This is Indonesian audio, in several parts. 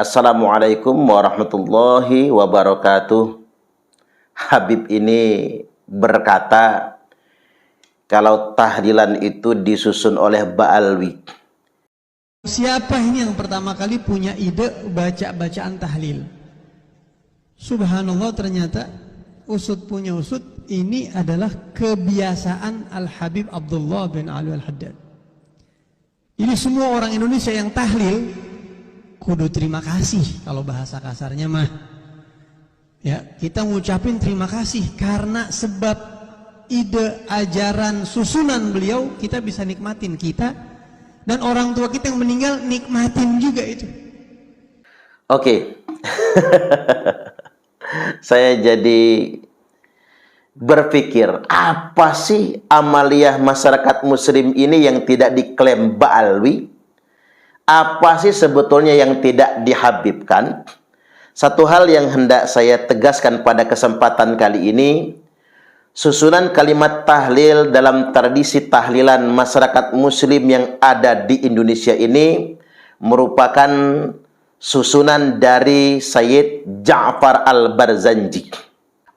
Assalamualaikum warahmatullahi wabarakatuh. Habib ini berkata, kalau tahlilan itu disusun oleh Ba'alwi. Siapa ini yang pertama kali punya ide baca-bacaan tahlil? Subhanallah, ternyata usut punya usut, ini adalah kebiasaan Al-Habib Abdullah bin Ali Al-Haddad. Ini semua orang Indonesia yang tahlil kudu terima kasih, kalau bahasa kasarnya mah. Ya, kita ngucapin terima kasih karena sebab ide ajaran susunan beliau kita bisa nikmatin, kita dan orang tua kita yang meninggal nikmatin juga itu. Oke. Saya jadi berpikir, apa sih amaliyah masyarakat muslim ini yang tidak diklaim Ba'alwi? Apa sih sebetulnya yang tidak dihabibkan? Satu hal yang hendak saya tegaskan pada kesempatan kali ini, susunan kalimat tahlil dalam tradisi tahlilan masyarakat muslim yang ada di Indonesia ini merupakan susunan dari Sayyid Ja'far Al-Barzanji.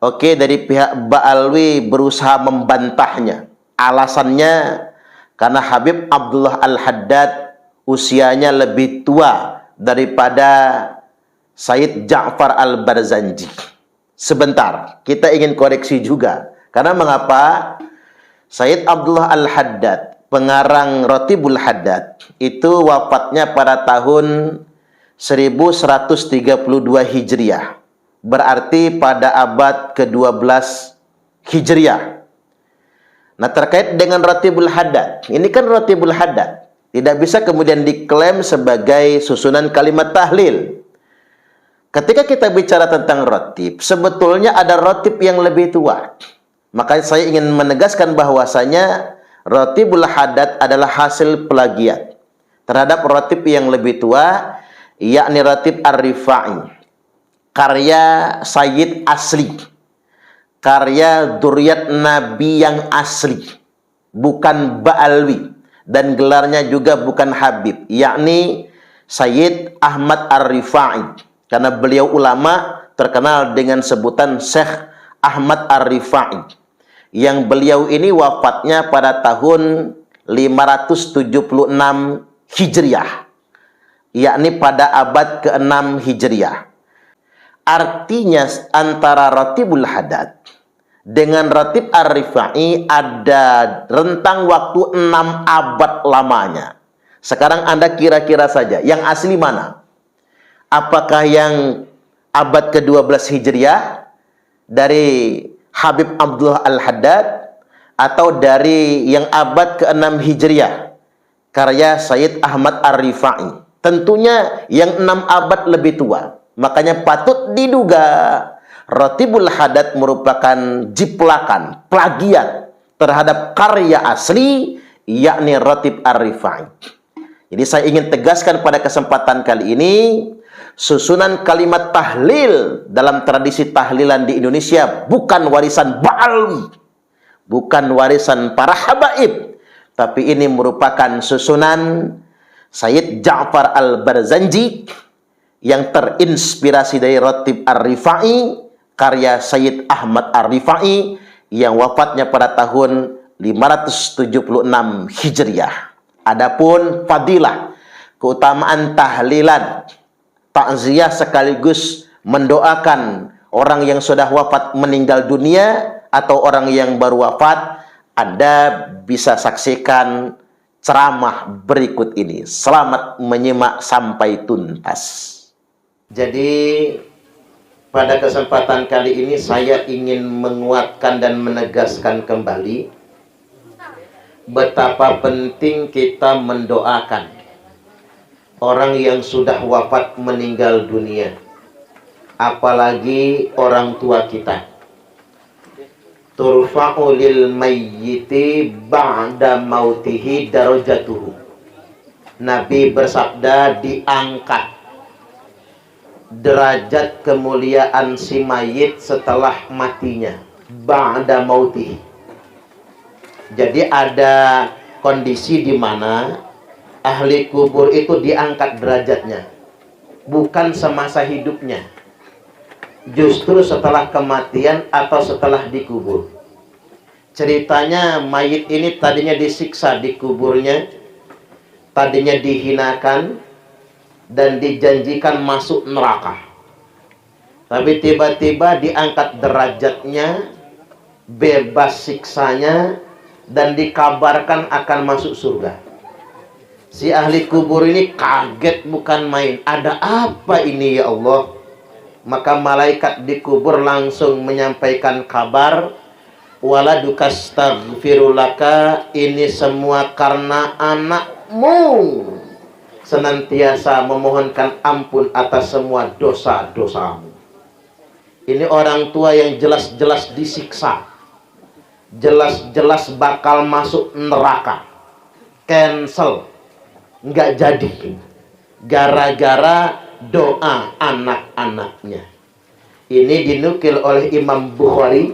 Oke, dari pihak Ba'alwi berusaha membantahnya. Alasannya karena Habib Abdullah Al-Haddad usianya lebih tua daripada Sayyid Ja'far Al-Barzanji. Sebentar, kita ingin koreksi juga. Karena mengapa? Sayyid Abdullah Al-Haddad, pengarang Ratibul Haddad, itu wafatnya pada tahun 1132 Hijriah. Berarti pada abad ke-12 Hijriah. Nah, terkait dengan Ratibul Haddad, ini kan Ratibul Haddad tidak bisa kemudian diklaim sebagai susunan kalimat tahlil. Ketika kita bicara tentang ratib, sebetulnya ada ratib yang lebih tua. Maka saya ingin menegaskan bahwasanya Ratibul Haddad adalah hasil plagiat terhadap ratib yang lebih tua, yakni Ratib Ar-Rifa'i, karya Sayyid asli, karya Dzurriyyat Nabi yang asli, bukan Ba'alwi. Dan gelarnya juga bukan Habib, yakni Sayyid Ahmad Ar-Rifa'i. Karena beliau ulama terkenal dengan sebutan Syekh Ahmad Ar-Rifa'i, yang beliau ini wafatnya pada tahun 576 Hijriah, yakni pada abad ke-6 Hijriah. Artinya antara Ratibul Haddad dengan Ratib Ar-Rifa'i ada rentang waktu 6 abad lamanya. Sekarang Anda kira-kira saja, yang asli mana? Apakah yang abad ke-12 Hijriah dari Habib Abdullah Al-Haddad, atau dari yang abad ke-6 Hijriah karya Sayyid Ahmad Ar-Rifa'i? Tentunya yang 6 abad lebih tua. Makanya patut diduga Ratibul Haddad merupakan jiplakan, plagiat terhadap karya asli, yakni Ratib Ar-Rifa'i. Jadi saya ingin tegaskan pada kesempatan kali ini, susunan kalimat tahlil dalam tradisi tahlilan di Indonesia bukan warisan Ba'alwi, bukan warisan para habaib, tapi ini merupakan susunan Sayyid Ja'far Al-Barzanji yang terinspirasi dari Ratib Ar-Rifa'i, karya Sayyid Ahmad Ar-Rifa'i yang wafatnya pada tahun 576 Hijriah. Adapun fadilah, keutamaan tahlilan, takziah sekaligus mendoakan orang yang sudah wafat meninggal dunia atau orang yang baru wafat, Anda bisa saksikan ceramah berikut ini. Selamat menyimak sampai tuntas. Jadi pada kesempatan kali ini saya ingin menguatkan dan menegaskan kembali betapa penting kita mendoakan orang yang sudah wafat meninggal dunia, apalagi orang tua kita. Turfa'u lil mayyiti ba'da mautihi darajatuhu. Nabi bersabda, diangkat derajat kemuliaan si mayit setelah matinya, ba'da mautihi. Jadi ada kondisi di mana ahli kubur itu diangkat derajatnya. bukan semasa hidupnya, justru setelah kematian atau setelah dikubur. Ceritanya mayit ini tadinya disiksa di kuburnya, tadinya dihinakan dan dijanjikan masuk neraka. Tapi tiba-tiba diangkat derajatnya, bebas siksanya, dan dikabarkan akan masuk surga. Si ahli kubur ini kaget bukan main. Ada apa ini ya Allah? Maka malaikat di kubur langsung menyampaikan kabar, waladuka astaghfirulaka, ini semua karena anakmu senantiasa memohonkan ampun atas semua dosa-dosamu. Ini orang tua yang jelas-jelas disiksa, jelas-jelas bakal masuk neraka, cancel, nggak jadi, gara-gara doa anak-anaknya. Ini dinukil oleh Imam Bukhari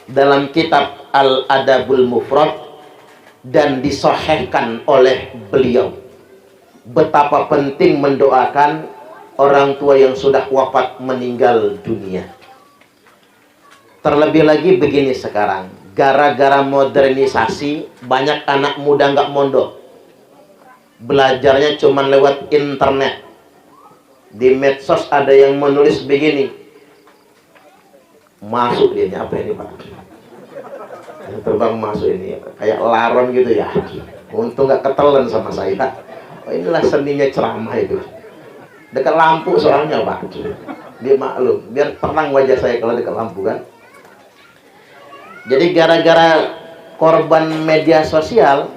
dalam kitab Al-Adabul Mufrad dan disahihkan oleh beliau. Betapa penting mendoakan orang tua yang sudah wafat meninggal dunia. Terlebih lagi begini sekarang, gara-gara modernisasi banyak anak muda nggak mondok, belajarnya cuma lewat internet. Di medsos ada yang menulis begini, masuk dia, apa ini Pak? Yang terbang masuk ini, kayak laron gitu ya. Untung nggak ketelan sama saya. Oh, inilah seninya ceramah itu. Dekat lampu soalnya Pak. Dia maklum, biar tenang wajah saya kalau dekat lampu kan. Jadi gara-gara korban media sosial,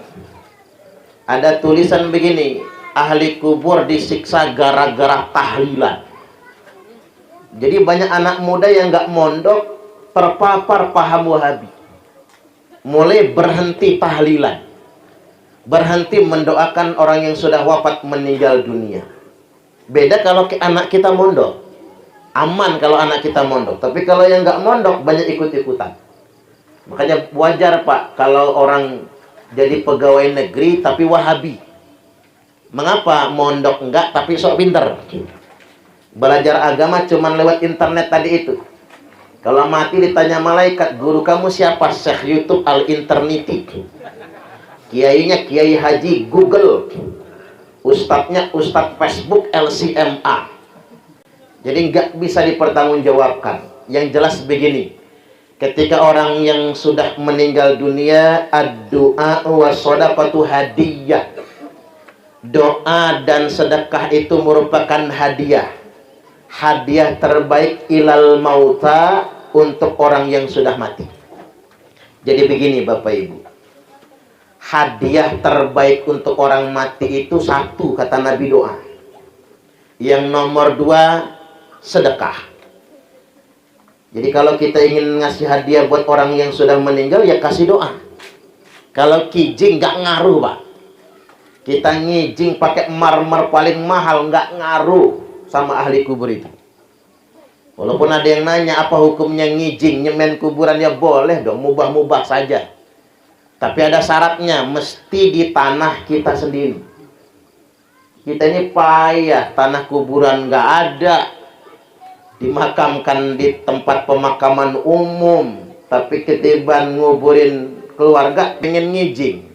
ada tulisan begini, ahli kubur disiksa gara-gara tahlilan. Jadi banyak anak muda yang nggak mondok terpapar paham Wahabi, mulai berhenti tahlilan, berhenti mendoakan orang yang sudah wafat meninggal dunia. Beda kalau anak kita mondok, aman kalau anak kita mondok. Tapi kalau yang nggak mondok banyak ikut-ikutan. Makanya wajar Pak kalau orang jadi pegawai negeri tapi Wahabi. Mengapa mondok enggak tapi sok pinter? Belajar agama cuman lewat internet tadi itu. Kalau mati ditanya malaikat, guru kamu siapa? Syekh YouTube Al-Interneti. Kiainya Kiai Haji Google. Ustadznya Ustadz Facebook LCMA. Jadi nggak bisa dipertanggungjawabkan. Yang jelas begini, ketika orang yang sudah meninggal dunia, ad-du'a wa shadaqatu hadiyah. Doa dan sedekah itu merupakan hadiah. Hadiah terbaik ilal mauta, untuk orang yang sudah mati. Jadi begini Bapak Ibu, hadiah terbaik untuk orang mati itu satu, kata Nabi, doa. Yang nomor dua, sedekah. Jadi kalau kita ingin ngasih hadiah buat orang yang sudah meninggal, ya kasih doa. Kalau kijing nggak ngaruh Pak. Kita ngijing pakai marmer paling mahal, nggak ngaruh sama ahli kubur itu. Walaupun ada yang nanya apa hukumnya ngijing, nyemen kuburan, ya boleh dong, mubah-mubah saja. Tapi ada syaratnya, mesti di tanah kita sendiri. Kita ini payah, tanah kuburan nggak ada, dimakamkan di tempat pemakaman umum, tapi ketiban nguburin keluarga pengen ngijing.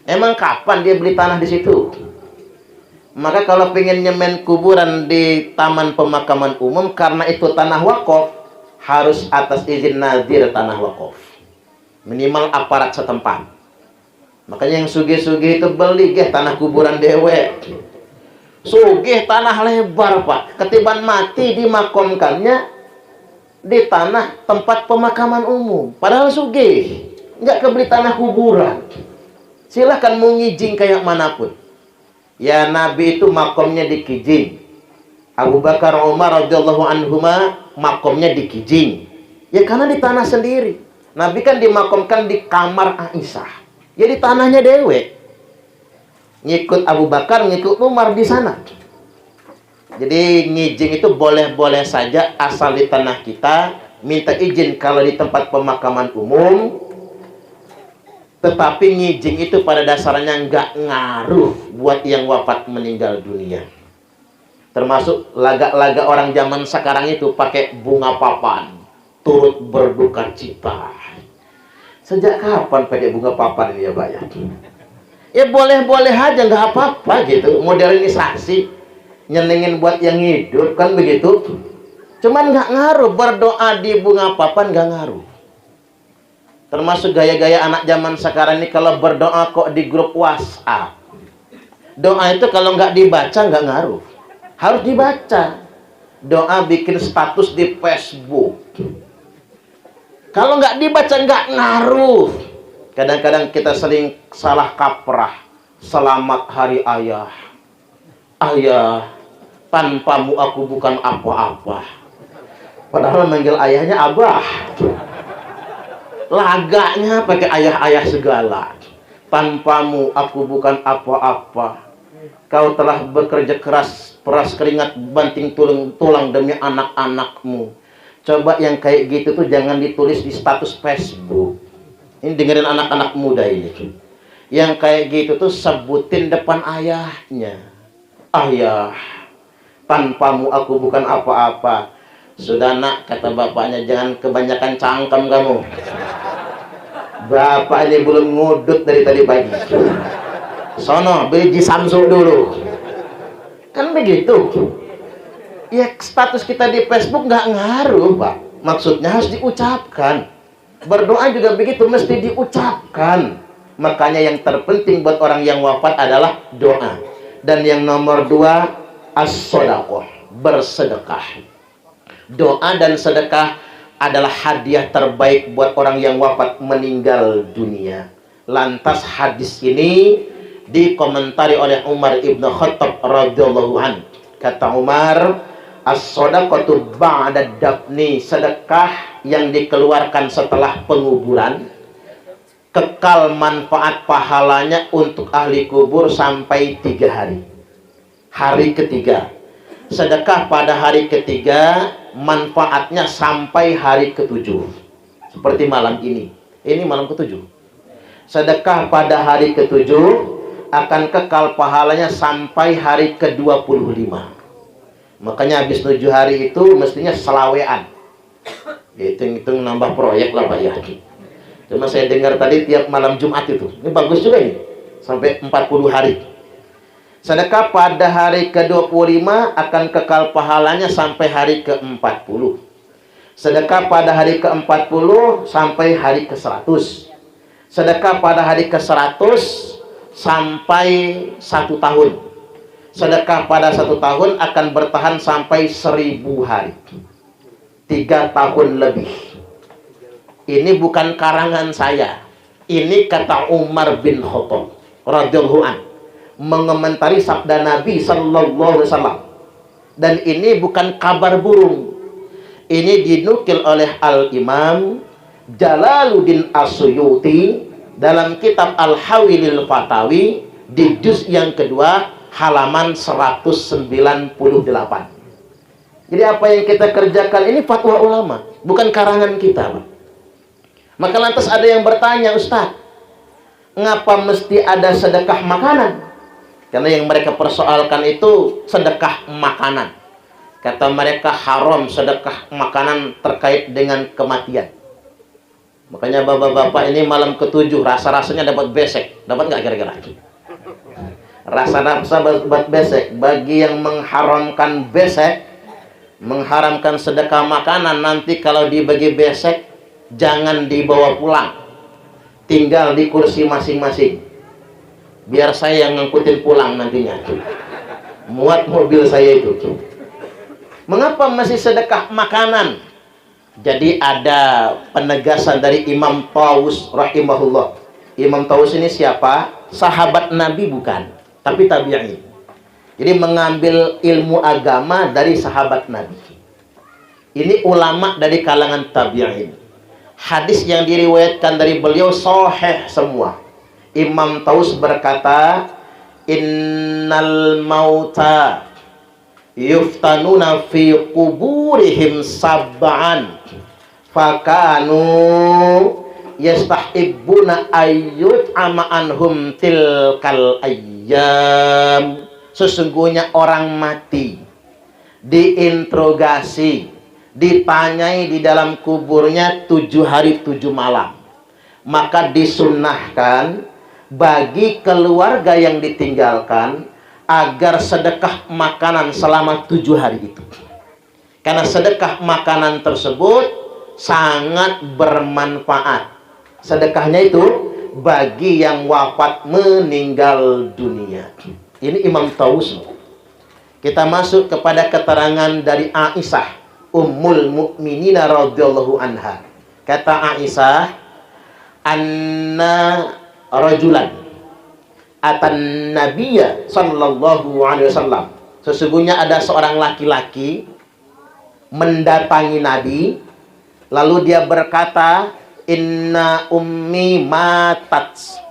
Emang kapan dia beli tanah di situ? Maka kalau pengen nyemen kuburan di taman pemakaman umum, karena itu tanah wakaf, harus atas izin nazir tanah wakaf, minimal aparat setempat. Makanya yang sugih-sugih itu beli tanah kuburan dewe. Sugih tanah lebar Pak, ketiban mati dimakamkannya di tanah tempat pemakaman umum, padahal sugih, nggak kebeli tanah kuburan. Silahkan mau ngijing kayak manapun. Ya Nabi itu makomnya di Kijing, Abu Bakar Umar radhiyallahu anhuma makomnya di Kijing. Ya karena di tanah sendiri. Nabi kan dimakamkan di kamar Aisyah, ya di tanahnya dewe. Ngikut Abu Bakar, ngikut Umar di sana. Jadi ngijing itu boleh-boleh saja asal di tanah kita. Minta izin kalau di tempat pemakaman umum. Tetapi ngijing itu pada dasarnya nggak ngaruh buat yang wafat meninggal dunia. Termasuk laga-laga orang zaman sekarang itu pakai bunga papan, turut berduka cita. Sejak kapan pakai bunga papan ini ya Pak ya? Ya boleh-boleh aja, nggak apa-apa gitu. Modernisasi, nyenengin buat yang hidup kan begitu. Cuman nggak ngaruh, berdoa di bunga papan nggak ngaruh. Termasuk gaya-gaya anak zaman sekarang ini kalau berdoa kok di grup WhatsApp. Doa itu kalau nggak dibaca nggak ngaruh. Harus dibaca. Doa bikin status di Facebook. Kalau nggak dibaca nggak ngaruh. Kadang-kadang kita sering salah kaprah. Selamat hari ayah. Ayah, tanpamu aku bukan apa-apa. Padahal manggil ayahnya abah. Laganya pakai ayah-ayah segala. Tanpamu aku bukan apa-apa. Kau telah bekerja keras, peras keringat, banting tulang demi anak-anakmu. Coba yang kayak gitu tuh jangan ditulis di status Facebook. Ini dengerin anak-anak muda ini. Yang kayak gitu tuh sebutin depan ayahnya. Ayah, tanpamu aku bukan apa-apa. Sudah nak, kata bapaknya, jangan kebanyakan cangkem kamu. Bapak ini belum ngudut dari tadi pagi. Sono, beli Samsung dulu. Kan begitu. Ya status kita di Facebook nggak ngaruh Pak. Maksudnya harus diucapkan. Berdoa juga begitu, mesti diucapkan. Makanya yang terpenting buat orang yang wafat adalah doa. Dan yang nomor 2, as-sodaqoh, bersedekah. Doa dan sedekah adalah hadiah terbaik buat orang yang wafat meninggal dunia. Lantas hadis ini dikomentari oleh Umar ibn Khattab radhiyallahu an. Kata Umar, as-shadaqatu ba'da dafni, sedekah yang dikeluarkan setelah penguburan kekal manfaat pahalanya untuk ahli kubur sampai 3 hari. Hari ketiga, sedekah pada hari ketiga manfaatnya sampai hari ke-7. Seperti malam ini. Ini malam ke-7. Sedekah pada hari ke-7 akan kekal pahalanya sampai hari ke-25. Makanya habis 7 hari itu mestinya selawean. Hitung-hitung nambah proyek lah Pak ya. Cuma saya dengar tadi tiap malam Jumat itu. Ini bagus juga ini. Sampai 40 hari. Sedekah pada hari ke-25 akan kekal pahalanya sampai hari ke-40. Sedekah pada hari ke-40 sampai hari ke-100. Sedekah pada hari ke-100 sampai 1 tahun. Sedekah pada 1 tahun akan bertahan sampai 1000 hari. 3 tahun lebih. Ini bukan karangan saya. Ini kata Umar bin Khattab radhiyallahu an, mengomentari sabda Nabi sallallahu alaihi wasallam. Dan ini bukan kabar burung. Ini dinukil oleh Al-Imam Jalaluddin As-Suyuti dalam kitab Al-Hawilil Fatawi di juz yang kedua halaman 198. Jadi apa yang kita kerjakan ini fatwa ulama, bukan karangan kita Pak. Maka lantas ada yang bertanya, Ustaz, ngapa mesti ada sedekah makanan? Karena yang mereka persoalkan itu sedekah makanan. Kata mereka haram sedekah makanan terkait dengan kematian. Makanya bapak-bapak ini malam ke-7 rasa-rasanya dapat besek. Dapat nggak kira-kira? Rasa-rasa buat besek. Bagi yang mengharamkan besek, mengharamkan sedekah makanan, nanti kalau dibagi besek jangan dibawa pulang, tinggal di kursi masing-masing, biar saya yang ngangkutin pulang nantinya, muat mobil saya itu. Mengapa masih sedekah makanan? Jadi ada penegasan dari Imam Tawus rahimahullah. Imam Tawus ini siapa? Sahabat Nabi bukan, tapi tabi'in. Jadi mengambil ilmu agama dari sahabat Nabi. Ini ulama dari kalangan tabi'in. Hadis yang diriwayatkan dari beliau sahih semua. Imam Taus berkata, innal mauta yuftanuna fi kuburihim sab'an fakanu yastahibbuna ayyut'ama anhum tilkal ayyam. Sesungguhnya orang mati diinterogasi, ditanyai di dalam kuburnya 7 hari 7 malam. Maka disunnahkan bagi keluarga yang ditinggalkan agar sedekah makanan selama 7 hari itu. Karena sedekah makanan tersebut sangat bermanfaat. Sedekahnya itu bagi yang wafat meninggal dunia. Ini Imam Tawus. Kita masuk kepada keterangan dari Aisyah Ummul Mukminin radhiyallahu anha. Kata Aisyah, anna rajulan atan nabiyya sallallahu alaihi wasallam. Sesungguhnya ada seorang laki-laki mendatangi Nabi, lalu dia berkata, inna ummi matat,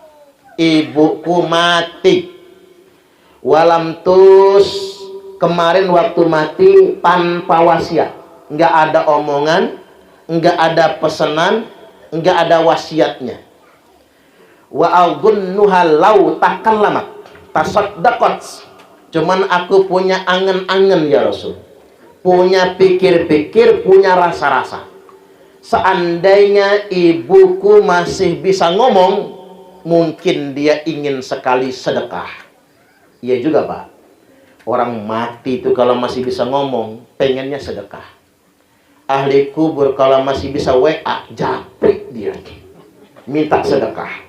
ibuku mati, walam tus, kemarin waktu mati tanpa wasiat, nggak ada omongan, nggak ada pesanan, nggak ada wasiatnya. Wa aghunnuha law takallamat tasaddaqat, cuman aku punya angen-angen ya Rasul, punya pikir-pikir, punya rasa-rasa. Seandainya ibuku masih bisa ngomong, mungkin dia ingin sekali sedekah. Iya juga Pak, orang mati itu kalau masih bisa ngomong, pengennya sedekah. Ahli kubur kalau masih bisa WA, japrik dia, minta sedekah.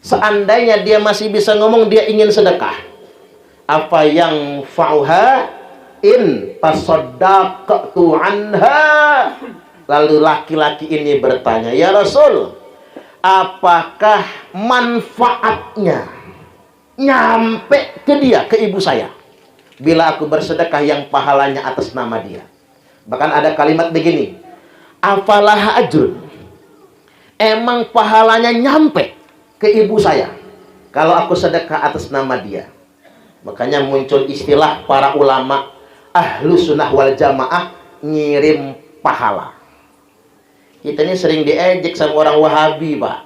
Seandainya dia masih bisa ngomong, dia ingin sedekah. Apa yang fa'uha in tasaddaqtu anha. Lalu laki-laki ini bertanya, ya Rasul, apakah manfaatnya nyampe ke dia, ke ibu saya, bila aku bersedekah yang pahalanya atas nama dia? Bahkan ada kalimat begini, afalah ajrun, emang pahalanya nyampe ke ibu saya kalau aku sedekah atas nama dia? Makanya muncul istilah para ulama ahlu sunnah wal jamaah, ngirim pahala. Kita ini sering diejek sama orang Wahabi Pak,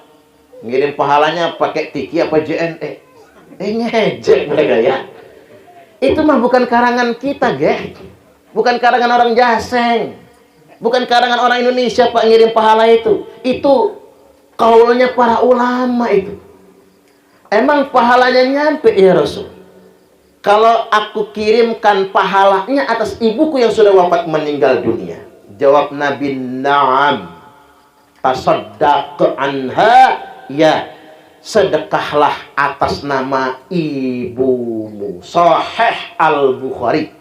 ngirim pahalanya pakai tiki apa JNE. Ngejek mereka ya. Itu mah bukan karangan kita geh, bukan karangan orang Jaseng, bukan karangan orang Indonesia Pak, ngirim pahala itu kaulnya para ulama itu. Emang pahalanya nyampe ya Rasul kalau aku kirimkan pahalanya atas ibuku yang sudah wafat meninggal dunia? Jawab Nabi, na'am, tasaddaq anha, ya, sedekahlah atas nama ibumu. Sahih Al-Bukhari,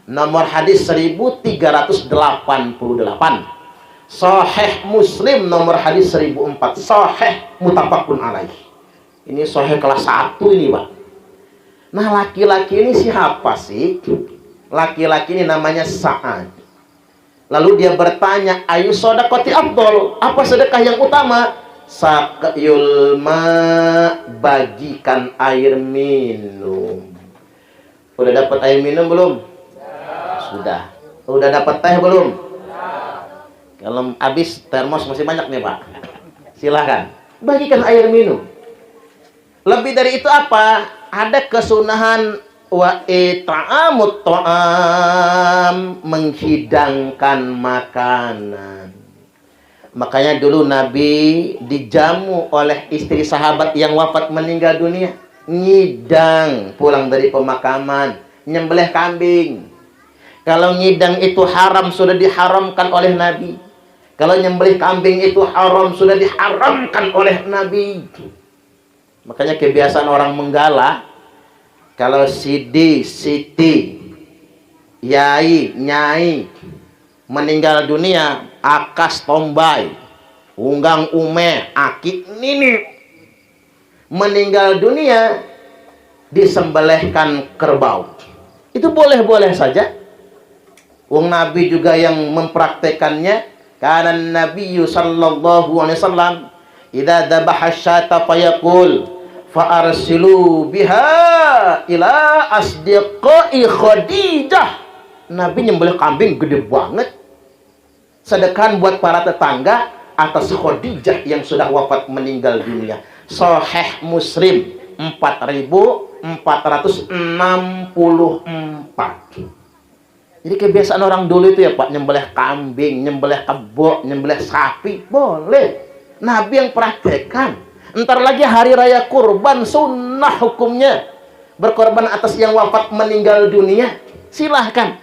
nomor hadis 1388. Sahih Muslim nomor hadis 1004. Sahih muttafaqun alaih. Ini sahih kelas 1 ini Pak. Nah, laki-laki ini siapa sih? Laki-laki ini namanya Sa'ad. Lalu dia bertanya, ayu shadaqati afdol, apa sedekah yang utama? Saqyul ma, bagikan air minum. Udah dapat air minum belum? Sudah. Udah dapat teh belum? Kalau habis termos masih banyak nih Pak, silahkan bagikan air minum. Lebih dari itu apa? Ada kesunahan wa it'amut ta'am, menghidangkan makanan. Makanya dulu Nabi dijamu oleh istri sahabat yang wafat meninggal dunia, ngidang pulang dari pemakaman, nyembelih kambing. Kalau ngidang itu haram, sudah diharamkan oleh Nabi. Kalau nyembelih kambing itu haram, sudah diharamkan oleh Nabi. Makanya kebiasaan orang Menggala, kalau Sidi, Siti, Yai, Nyai meninggal dunia, akas tombay, unggang ume, aki nini meninggal dunia, disembelihkan kerbau. Itu boleh-boleh saja. Wong Nabi juga yang mempraktekannya. Karena Nabi sallallahu alaihi wasallam idza dhabaha syata fayaqul fa'arsilu biha ila asdiqai Khadijah. Nabi nyembelih kambing gede banget, sedekah buat para tetangga atas Khadijah yang sudah wafat meninggal dunia. Sahih Muslim 4464. Jadi kebiasaan orang dulu itu ya Pak, nyembelih kambing, nyembelih kebo, nyembelih sapi, boleh. Nabi yang praktekkan. Ntar lagi hari raya kurban, sunnah hukumnya. Berkorban atas yang wafat meninggal dunia, silahkan.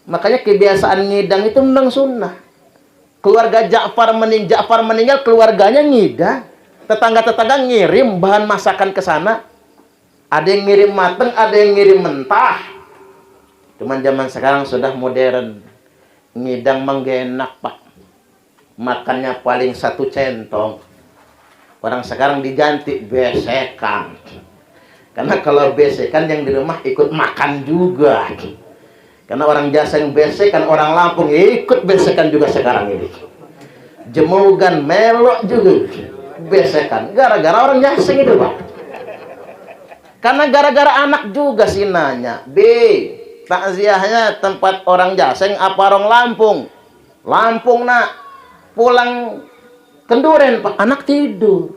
Makanya kebiasaan ngidang itu memang sunnah. Keluarga Ja'far meninggal, keluarganya ngidang. Tetangga-tetangga ngirim bahan masakan ke sana. Ada yang ngirim mateng, ada yang ngirim mentah. Cuman zaman sekarang sudah modern. Ngidang menggenak Pak. Makannya paling 1 centong. Orang sekarang diganti besekan. Karena kalau besekan yang di rumah ikut makan juga. Karena orang Jaseng besekan, orang Lampung ikut besekan juga sekarang ini. Jemugan, melok juga besekan. Gara-gara orang Jaseng itu Pak. Karena gara-gara anak juga sih nanya. Takziahnya tempat orang Jaseng apa orang Lampung? Lampung nak. Pulang kenduren Pak. Anak tidur.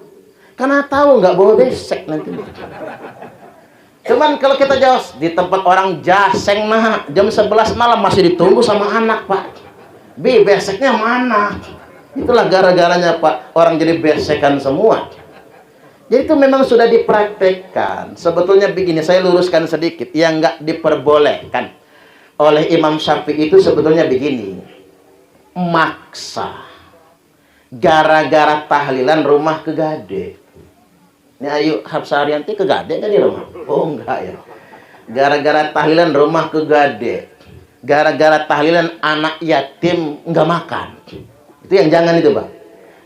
Karena tahu nggak bawa besek nanti. Cuman kalau kita jauh di tempat orang Jaseng nah jam 11 malam masih ditunggu sama anak Pak. Beseknya mana? Itulah gara-garanya Pak, orang jadi besekan semua. Jadi itu memang sudah dipraktekkan. Sebetulnya begini, saya luruskan sedikit, yang nggak diperbolehkan oleh Imam Syafi'i itu sebetulnya begini. Maksa. Gara-gara tahlilan rumah kegade. Ini Ayu Hafsah Arianti kegade kan di rumah? Oh enggak ya. Gara-gara tahlilan rumah kegade. Gara-gara tahlilan anak yatim nggak makan. Itu yang jangan itu Pak.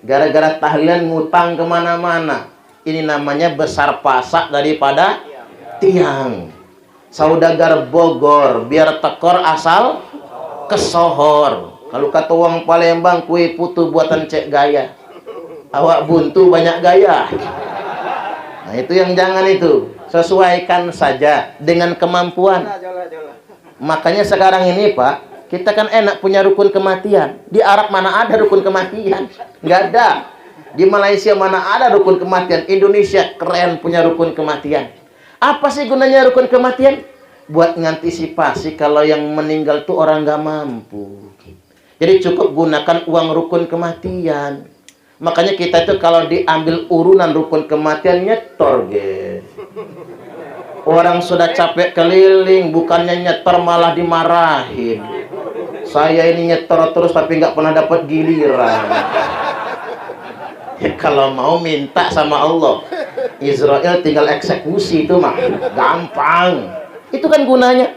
Gara-gara tahlilan ngutang kemana-mana. Ini namanya besar pasak daripada tiang. Saudagar Bogor biar tekor asal kesohor. Kalau kata uang Palembang kue putu buatan Cek Gaya. Awak buntu banyak gaya. Nah itu yang jangan itu. Sesuaikan saja dengan kemampuan. Makanya sekarang ini Pak, kita kan enak punya rukun kematian. Di Arab mana ada rukun kematian? Nggak ada. Di Malaysia mana ada rukun kematian? Indonesia keren punya rukun kematian. Apa sih gunanya rukun kematian? Buat ngantisipasi kalau yang meninggal tuh orang nggak mampu. Jadi cukup gunakan uang rukun kematian. Makanya kita itu kalau diambil urunan rukun kematian nyetor guys. Orang sudah capek keliling, bukannya nyetor malah dimarahin. Saya ini nyetor terus tapi nggak pernah dapat giliran. Ya, kalau mau minta sama Allah, Israel tinggal eksekusi itu mah gampang. Itu kan gunanya.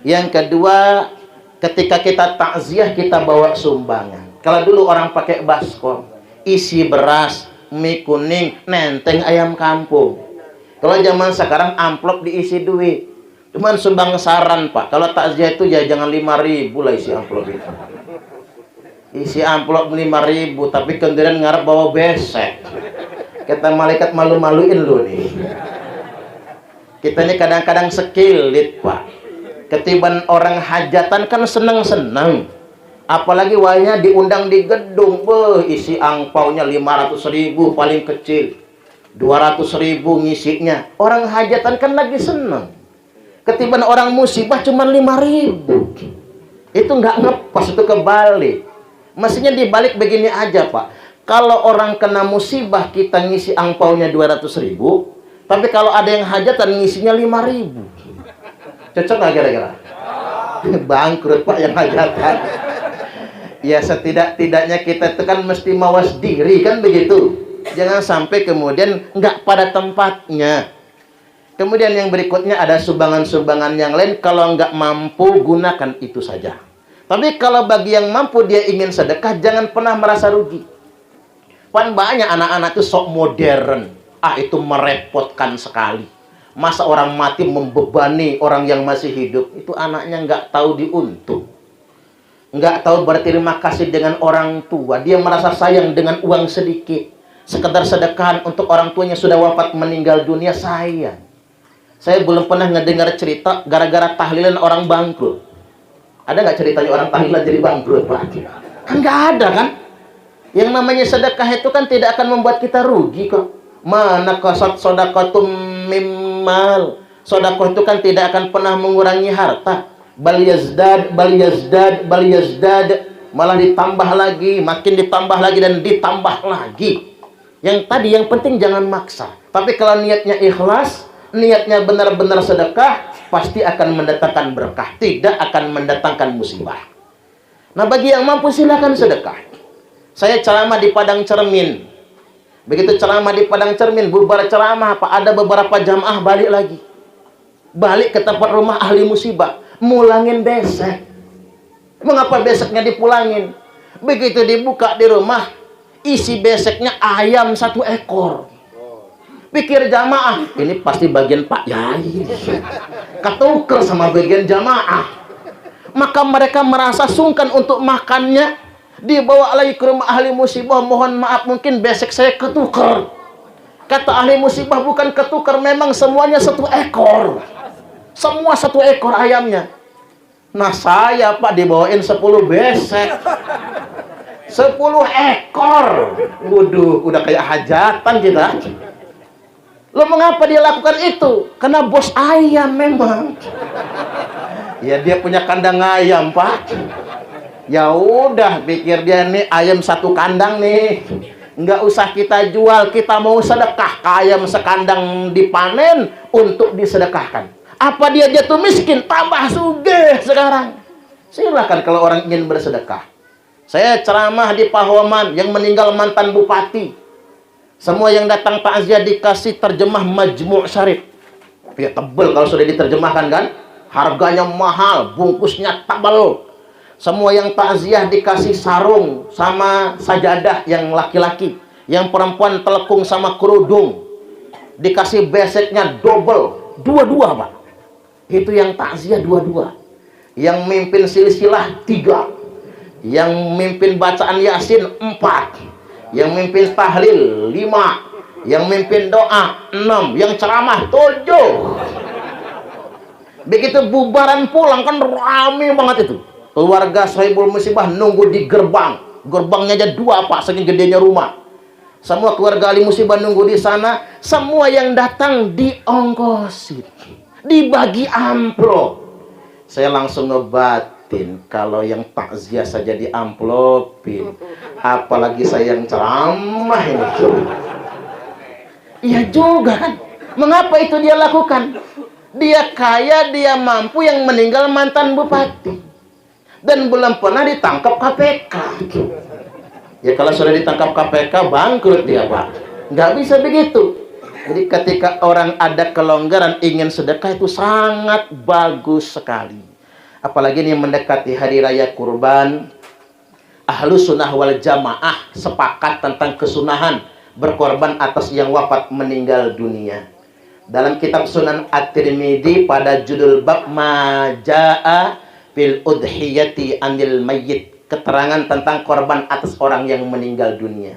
Yang kedua, ketika kita takziah kita bawa sumbangan. Kalau dulu orang pakai baskom, isi beras, mie kuning, nenteng ayam kampung. Kalau zaman sekarang amplop diisi duit. Cuman sumbang saran Pak. Kalau takziah itu ya jangan 5.000 lah isi amplop itu. Isi amplop 5.000 tapi kendiran ngarep bawa besek. Kata malaikat malu-maluin lu nih. Kita ini kadang-kadang sekilit Pak. Ketiban orang hajatan kan seneng-seneng. Apalagi wahnya diundang di gedung, isi angpaunya 500.000 paling kecil. 200.000 ngisinya. Orang hajatan kan lagi seneng. Ketiban orang musibah cuma 5.000. Itu nggak ngepas, itu kebalik. Mestinya dibalik begini aja Pak. Kalau orang kena musibah kita ngisi angpaunya 200.000, tapi kalau ada yang hajatan ngisinya 5.000. Cocok nggak kira-kira? Bangkrut Pak yang hajatan. Ya setidak-tidaknya kita itu kan mesti mawas diri kan begitu. Jangan sampai kemudian nggak pada tempatnya. Kemudian yang berikutnya ada sumbangan-sumbangan yang lain. Kalau nggak mampu gunakan itu saja. Tapi kalau bagi yang mampu dia ingin sedekah, jangan pernah merasa rugi. Pan banyak anak-anak itu sok modern. Itu merepotkan sekali. Masa orang mati membebani orang yang masih hidup. Itu anaknya nggak tahu diuntung. Nggak tahu berterima kasih dengan orang tua. Dia merasa sayang dengan uang sedikit. Sekedar sedekahan untuk orang tuanya sudah wafat meninggal dunia, sayang. Saya belum pernah ngedengar cerita gara-gara tahlilan orang bangkrut. Ada nggak ceritanya orang tahlilan jadi bangkrut Pak? Kan nggak ada kan? Yang namanya sedekah itu kan tidak akan membuat kita rugi kok. Mana kasat sodakotum mimmal. Sodakoh itu kan tidak akan pernah mengurangi harta. bal yazdad, malah ditambah lagi, makin ditambah lagi dan ditambah lagi. Yang tadi yang penting jangan maksa. Tapi kalau niatnya ikhlas, niatnya benar-benar sedekah, pasti akan mendatangkan berkah, tidak akan mendatangkan musibah. Nah, bagi yang mampu silakan sedekah. Saya ceramah di Padang Cermin. Begitu ceramah di Padang Cermin, bubar ceramah apa? Ada beberapa jamaah balik lagi. Balik ke tempat rumah ahli musibah, mulangin besek. Mengapa beseknya dipulangin? Begitu dibuka di rumah, isi beseknya ayam 1 ekor. Pikir jamaah, ini pasti bagian Pak Yai. Ketuker sama bagian jamaah. Maka mereka merasa sungkan untuk makannya. Dibawa lagi ke rumah ahli musibah, mohon maaf mungkin besek saya ketuker. Kata ahli musibah, bukan ketuker, memang semuanya 1 ekor. Semua 1 ekor ayamnya. Nah, saya Pak dibawain 10 besek. 10 ekor. Waduh, udah kayak hajatan kita. Lo mengapa dia lakukan itu? Karena bos ayam memang. Ya dia punya kandang ayam, Pak. Ya udah, pikir dia nih ayam 1 kandang nih. Nggak usah kita jual, kita mau sedekah. Ayam sekandang dipanen untuk disedekahkan. Apa dia jatuh miskin? Tambah sugih sekarang. Silakan kalau orang ingin bersedekah. Saya ceramah di Pahoman yang meninggal mantan bupati. Semua yang datang takziah dikasih terjemah Majmu' Syarif. Ya tebel kalau sudah diterjemahkan kan. Harganya mahal, bungkusnya tebal. Semua yang takziah dikasih sarung sama sajadah yang laki-laki. Yang perempuan telekung sama kerudung. Dikasih beseknya double. 2-2, Pak. Itu yang takziah 2-2. Yang mimpin silsilah 3. Yang mimpin bacaan Yasin 4. Yang mimpin tahlil 5, yang mimpin doa 6, yang ceramah 7. Begitu bubaran pulang kan rame banget itu. Keluarga Sahibul Musibah nunggu di gerbang. Gerbangnya aja 2, Pak, saking gedenya rumah. Semua keluarga ahli musibah nunggu di sana. Semua yang datang diongkosin, dibagi amplop. Saya langsung ngebatin, kalau yang takziah saja diamplopin, apalagi saya yang ceramah ini. Iya juga kan. Mengapa itu dia lakukan? Dia kaya, dia mampu, yang meninggal mantan bupati. Dan belum pernah ditangkap KPK. Ya kalau sudah ditangkap KPK, bangkrut dia, Pak. Nggak bisa begitu. Jadi ketika orang ada kelonggaran ingin sedekah itu sangat bagus sekali. Apalagi ini mendekati hari raya kurban. Ahlus sunnah wal jamaah sepakat tentang kesunahan berkorban atas yang wafat meninggal dunia. Dalam kitab Sunan At-Tirmidzi pada judul bab majaa fil udhiyati anil mayyit, keterangan tentang korban atas orang yang meninggal dunia.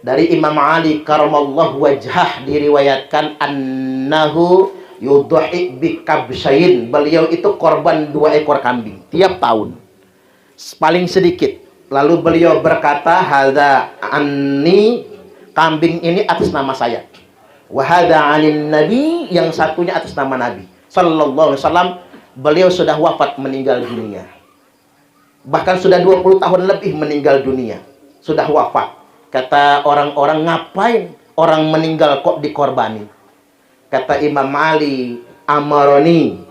Dari Imam Ali karamallahu wajhah diriwayatkan annahu yudhi bi kabsyain. Beliau itu korban 2 ekor kambing tiap tahun. Paling sedikit. Lalu beliau berkata, hadza anni, kambing ini atas nama saya. Wa hadza anin nabi, yang satunya atas nama Nabi sallallahu alaihi wasallam. Beliau sudah wafat meninggal dunia. Bahkan sudah 20 tahun lebih meninggal dunia. Sudah wafat. Kata orang-orang, ngapain orang meninggal kok dikorbani? Kata Imam Ali, amaroni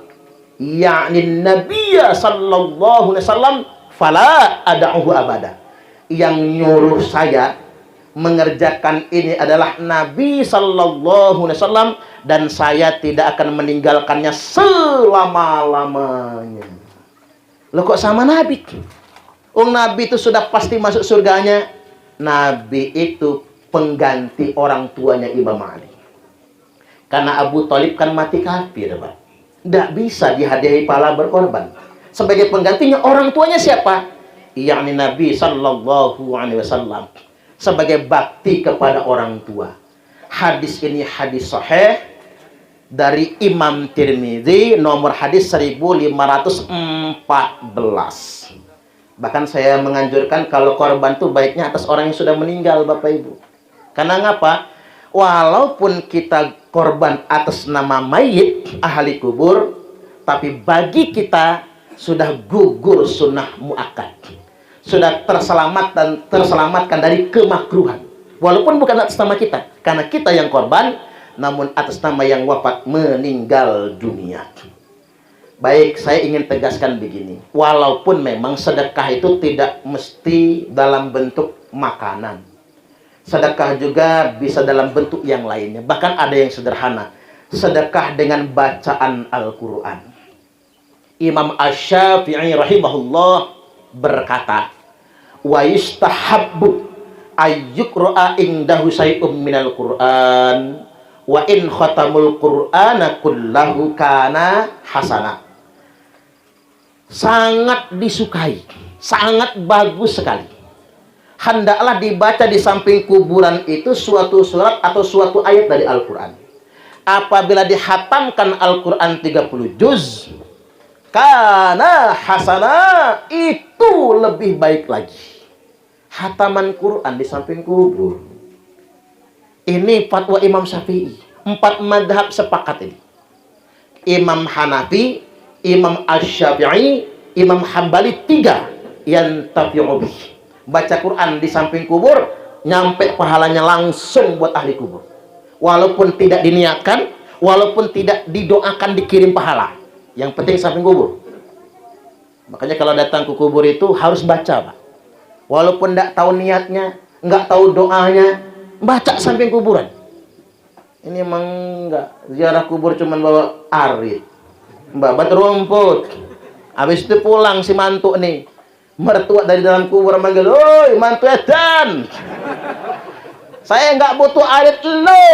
yakni Nabiya sallallahu alaihi wasallam fala ada'uhu abada. Yang nyuruh saya mengerjakan ini adalah Nabi sallallahu alaihi wasallam, dan saya tidak akan meninggalkannya selama-lamanya. Loh kok sama Nabi? Nabi itu sudah pasti masuk surganya. Nabi itu pengganti orang tuanya Imam Ali. Karena Abu Thalib kan mati kafir, Pak. Tidak bisa dihadiahi pahala berkorban. Sebagai penggantinya orang tuanya siapa? Yakni Nabi sallallahu alaihi wasallam. Sebagai bakti kepada orang tua. Hadis ini hadis sahih dari Imam Tirmidzi, nomor hadis 1514. Bahkan saya menganjurkan kalau korban itu baiknya atas orang yang sudah meninggal, Bapak Ibu. Karena ngapa? Walaupun kita korban atas nama mayit, ahli kubur, tapi bagi kita sudah gugur sunnah muakkad, sudah terselamatkan dari kemakruhan, walaupun bukan atas nama kita, karena kita yang korban, namun atas nama yang wafat meninggal dunia. Baik, saya ingin tegaskan begini, walaupun memang sedekah itu tidak mesti dalam bentuk makanan, sedekah juga bisa dalam bentuk yang lainnya, bahkan ada yang sederhana, sedekah dengan bacaan Al-Quran. Imam Asy-Syafi'i rahimahullah berkata, wa yustahabbu ayyuqra'a indahu syai'um minal Qur'an wa in khatamul Qur'ana kullahu kana hasana. Sangat disukai, sangat bagus sekali, hendaklah dibaca di samping kuburan itu suatu surat atau suatu ayat dari Al-Quran. Apabila dihatamkan Al-Quran 30 juz, kana hasana, itu lebih baik lagi. Hataman Quran di samping kubur. Ini fatwa Imam Syafi'i. 4 madhab sepakat ini. Imam Hanafi, Imam Asy-Syafi'i, Imam Hambali, 3 yang tafi'u bih. Baca Quran di samping kubur, nyampe pahalanya langsung buat ahli kubur. Walaupun tidak diniatkan, walaupun tidak didoakan dikirim pahala. Yang penting samping kubur. Makanya kalau datang ke kubur itu harus baca, Pak. Walaupun tidak tahu niatnya, nggak tahu doanya, baca samping kuburan. Ini emang nggak ziarah kubur cuman bawa arit, babat rumput. Habis itu pulang si mantu nih, mertua dari dalam kubur manggil, "Oi, mantu edan, saya nggak butuh arit lo."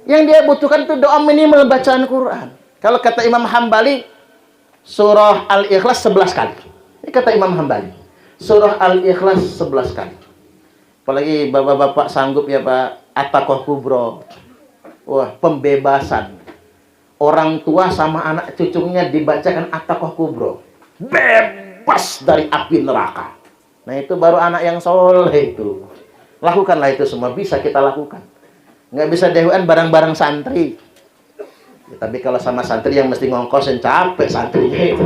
Yang dia butuhkan itu doa minimal bacaan Quran. Kalau kata Imam Hambali, surah Al-Ikhlas 11 kali. Ini kata Imam Hambali, surah Al-Ikhlas 11 kali. Apalagi bapak-bapak sanggup ya Pak, At-Taqwa Kubro. Wah, pembebasan. Orang tua sama anak cucunya dibacakan At-Taqwa Kubro. Bebas dari api neraka. Nah itu baru anak yang soleh itu. Lakukanlah itu semua, bisa kita lakukan. Nggak bisa dewan bareng-bareng santri. Ya, tapi kalau sama santri yang mesti ngongkosin, capek santrinya itu.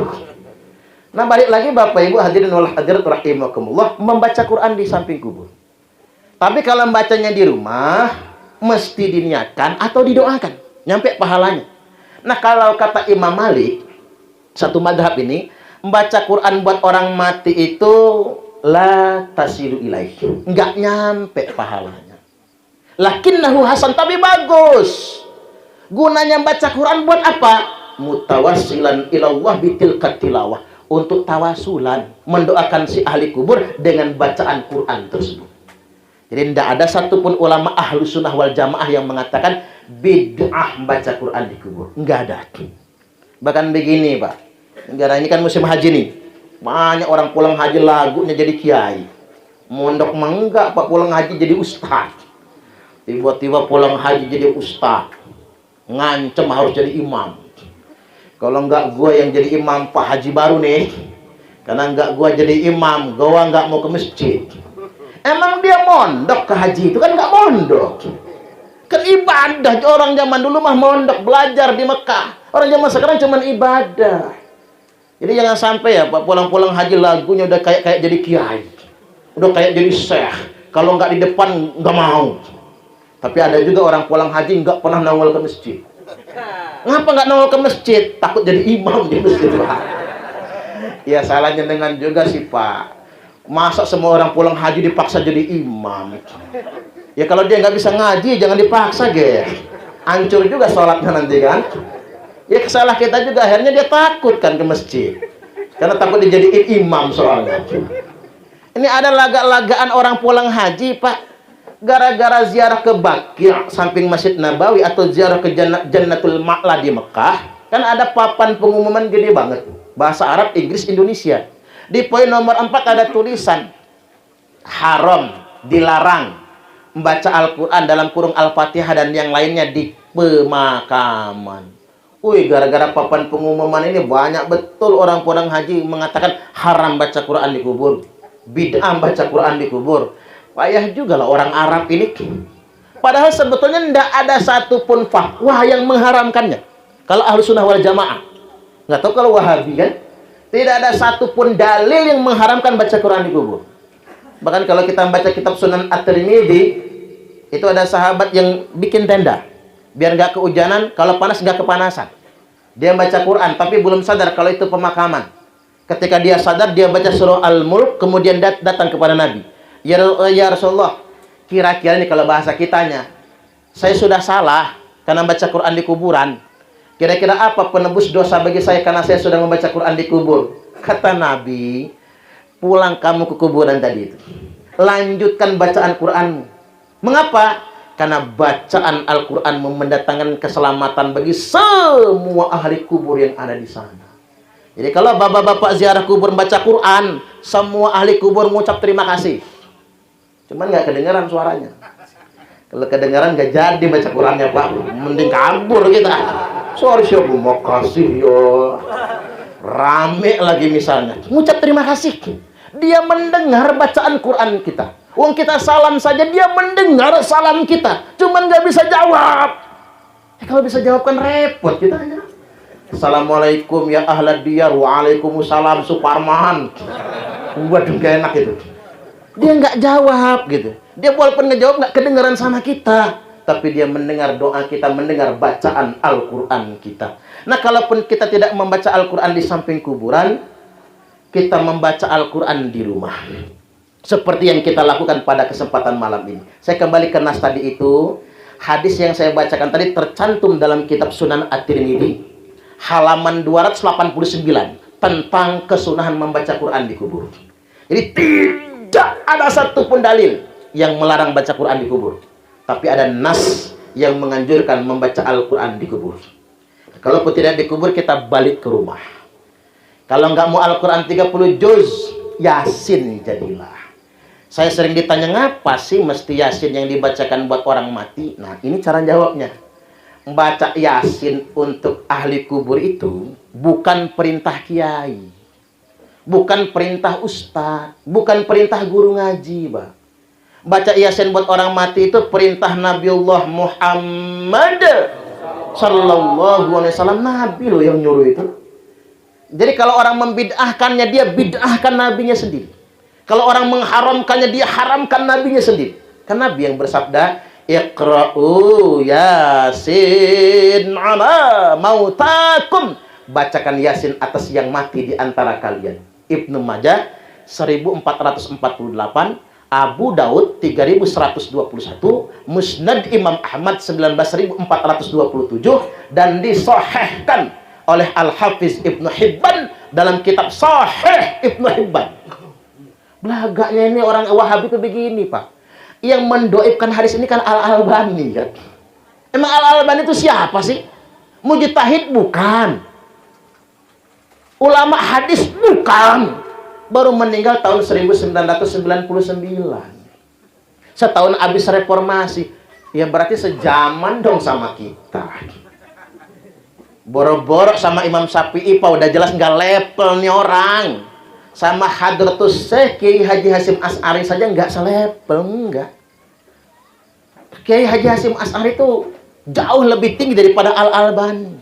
Nah balik lagi Bapak Ibu hadirin wal hadirat rahimakumullah, membaca Quran di samping kubur. Tapi kalau membacanya di rumah, mesti diniatkan atau didoakan, nyampe pahalanya. Nah kalau kata Imam Malik, satu madhab ini, membaca Quran buat orang mati itu la tasilu ilaihi, nggak nyampe pahalanya. Lakinnahu hasan, tapi bagus. Gunanya baca Quran buat apa? Mutawassilan ilallah bitilkat tilawah, untuk tawasulan, mendoakan si ahli kubur dengan bacaan Quran tersebut. Jadi tidak ada satupun ulama ahlus sunnah wal jamaah yang mengatakan bid'ah baca Quran di kubur. Enggak ada. Bahkan begini Pak, negara ini kan musim haji nih, banyak orang pulang haji lagunya jadi kiai. Mondok enggak Pak, pulang haji jadi ustaz. Tiba-tiba pulang haji jadi ustaz, ngancem harus jadi imam. Kalau enggak gue yang jadi imam, Pak Haji baru nih, karena enggak gue jadi imam, gue enggak mau ke masjid. Emang dia mondok ke haji itu kan enggak mondok, kan ibadah. Orang zaman dulu mah mondok belajar di Mekah, orang zaman sekarang cuman ibadah. Jadi jangan sampai ya Pak, pulang-pulang haji lagunya udah kayak jadi kiai, udah kayak jadi syekh. Kalau enggak di depan enggak mau. Tapi ada juga orang pulang haji enggak pernah nongol ke masjid. Ngapa nggak nongol ke masjid? Takut jadi imam di masjid, Pak. Ya salahnya dengan juga sih Pak. Masa semua orang pulang haji dipaksa jadi imam? Ya kalau dia nggak bisa ngaji, jangan dipaksa, ge. Hancur juga sholatnya nanti kan. Ya kesalah kita juga, akhirnya dia takut kan ke masjid. Karena takut dijadiin imam soalnya. Ini ada laga-lagaan orang pulang haji, Pak. Gara-gara ziarah ke Baqi' samping Masjid Nabawi atau ziarah ke Jannatul Ma'la di Mekah, kan ada papan pengumuman gede banget, bahasa Arab, Inggris, Indonesia. Di poin nomor 4 ada tulisan haram, dilarang membaca Al-Quran dalam kurung Al-Fatihah dan yang lainnya di pemakaman. Wih, gara-gara papan pengumuman ini banyak betul orang pulang haji mengatakan haram baca Quran di kubur, bid'ah baca Quran di kubur. Payah juga lah orang Arab ini. Padahal sebetulnya tidak ada satupun fatwa yang mengharamkannya. Kalau ahlu sunnah wal jamaah, Nggak tahu kalau Wahabi kan, tidak ada satupun dalil yang mengharamkan baca Quran di kubur. Bahkan kalau kita membaca kitab Sunan At-Tirmidzi, itu ada sahabat yang bikin tenda biar nggak kehujanan, kalau panas nggak kepanasan. Dia baca Quran tapi belum sadar kalau itu pemakaman. Ketika dia sadar, dia baca surah Al-Mulk, kemudian datang kepada Nabi. Ya Rasulullah, kira-kira ini kalau bahasa kitanya, saya sudah salah karena baca Quran di kuburan. Kira-kira apa penebus dosa bagi saya karena saya sudah membaca Quran di kubur? Kata Nabi, pulang kamu ke kuburan tadi itu, lanjutkan bacaan Quranmu. Mengapa? Karena bacaan Al-Quran mendatangkan keselamatan bagi semua ahli kubur yang ada di sana. Jadi kalau bapak-bapak ziarah kubur baca Quran, semua ahli kubur mengucap terima kasih. Cuman nggak kedengaran suaranya. Kalau kedengaran nggak jadi baca Qurannya Pak, mending kabur kita. Sorry siapa mau kasih yo. Rame lagi misalnya, mengucap terima kasih. Dia mendengar bacaan Quran kita. Wong kita salam saja, dia mendengar salam kita, cuman nggak bisa jawab. Kalau bisa jawab kan repot kita aja. Assalamualaikum ya ahlad diyar, waalaikumsalam Suparman. Waduh gak enak itu. Dia nggak jawab gitu. Dia walaupun ngejawab nggak kedengaran sama kita, tapi dia mendengar doa kita, mendengar bacaan Al-Quran kita. Nah, kalaupun kita tidak membaca Al-Quran di samping kuburan, kita membaca Al-Quran di rumah. Seperti yang kita lakukan pada kesempatan malam ini. Saya kembali ke nas tadi itu. Hadis yang saya bacakan tadi tercantum dalam kitab Sunan At-Tirmidzi, halaman 289, tentang kesunahan membaca Quran di kubur. Jadi tidak ada satupun dalil yang melarang baca Quran di kubur. Tapi ada nas yang menganjurkan membaca Al-Quran di kubur. Kalaupun tidak di kubur, kita balik ke rumah. Kalau nggak mau Al-Quran 30 juz, Yasin jadilah. Saya sering ditanya, ngapa sih mesti Yasin yang dibacakan buat orang mati? Nah, ini cara jawabnya. Membaca Yasin untuk ahli kubur itu bukan perintah kiai, bukan perintah ustaz, bukan perintah guru ngaji, Pak. Baca Yasin buat orang mati itu perintah Nabiullah Muhammad Sallallahu Alaihi Wasallam. Nabi loh yang nyuruh itu. Jadi kalau orang membid'ahkannya, dia bid'ahkan nabinya sendiri. Kalau orang mengharamkannya, dia haramkan nabinya sendiri. Karena Nabi yang bersabda, Iqra'u Yasin ala mautakum. Bacakan Yasin atas yang mati di antara kalian. Ibnu Majah 1448, Abu Daud 3121, Musnad Imam Ahmad 19427, dan disahihkan oleh Al-Hafiz Ibnu Hibban dalam kitab Sahih Ibnu Hibban. Belagaknya ini orang Wahabi itu begini, Pak. Yang mendoibkan hadis ini kan Al-Albani kan. Emang Al-Albani itu siapa sih? Mujtahid bukan. Ulama hadis bukan. Baru meninggal tahun 1999. Setahun habis reformasi. Ya berarti sejaman dong sama kita. Boro-boro sama Imam Syafi'i, Pak, udah jelas nggak level nih orang. Sama Hadratus Syekh Kiai Haji Hasyim Asy'ari saja nggak selevel, enggak. Kiai Haji Hasyim Asy'ari itu jauh lebih tinggi daripada Al-Albani.